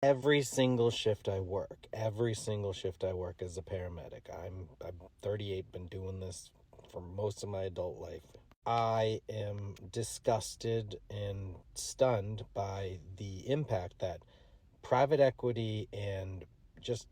Every single shift I work as a paramedic. I'm 38, been doing this for most of my adult life. I am disgusted and stunned by the impact that private equity and just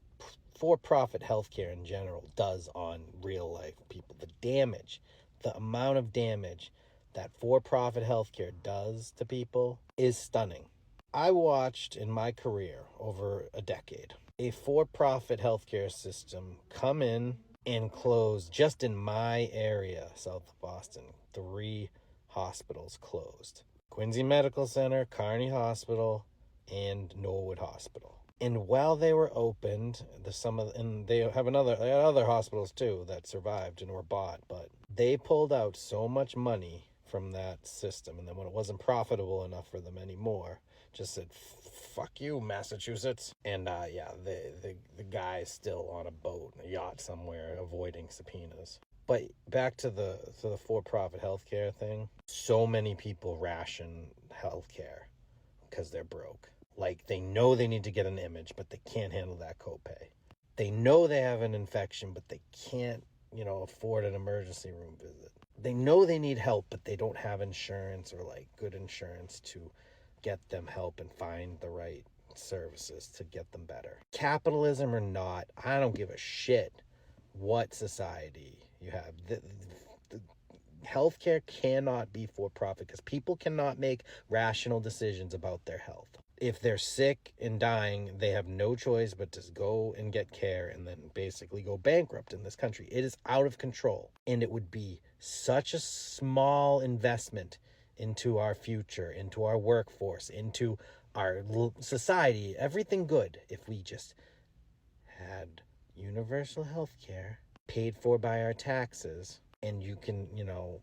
for-profit healthcare in general does on real life people. The amount of damage that for-profit healthcare does to people is stunning. I watched in my career over a decade a for-profit healthcare system come in and close just in my area, south of Boston. 3 hospitals closed. Quincy Medical Center, Kearney Hospital, and Norwood Hospital. And while they were opened, they had other hospitals too that survived and were bought, but they pulled out so much money from that system, and then when it wasn't profitable enough for them anymore, just said, "Fuck you, Massachusetts." And the guy's still on a boat, a yacht somewhere, avoiding subpoenas. But back to the for-profit healthcare thing. So many people ration healthcare because they're broke. Like, they know they need to get an image, but they can't handle that copay. They know they have an infection, but they can't, afford an emergency room visit. They know they need help, but they don't have insurance or like good insurance to get them help and find the right services to get them better. Capitalism or not, I don't give a shit what society you have. The healthcare cannot be for profit because people cannot make rational decisions about their health. If they're sick and dying, they have no choice but to go and get care and then basically go bankrupt in this country. It is out of control. And it would be such a small investment into our future, into our workforce, into our society, everything good, if we just had universal health care paid for by our taxes, and you can,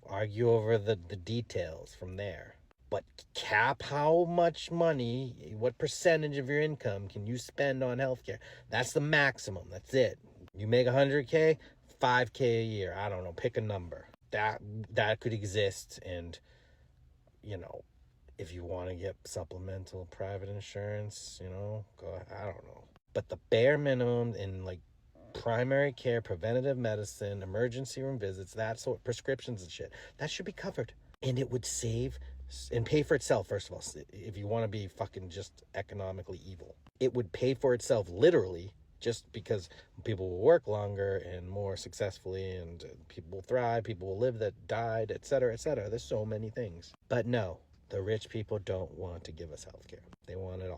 argue over the details from there. But cap how much money, what percentage of your income can you spend on healthcare? That's the maximum. That's it. You make $100K, $5K a year. I don't know. Pick a number. That could exist. And, if you want to get supplemental private insurance, go. I don't know. But the bare minimum in like primary care, preventative medicine, emergency room visits, that sort, prescriptions and shit, that should be covered. And it would save and pay for itself, first of all, if you want to be fucking just economically evil. It would pay for itself literally just because people will work longer and more successfully, and people will thrive, people will live that died, etc., etc. There's so many things. But no, the rich people don't want to give us healthcare. They want it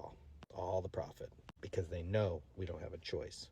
all the profit, because they know we don't have a choice.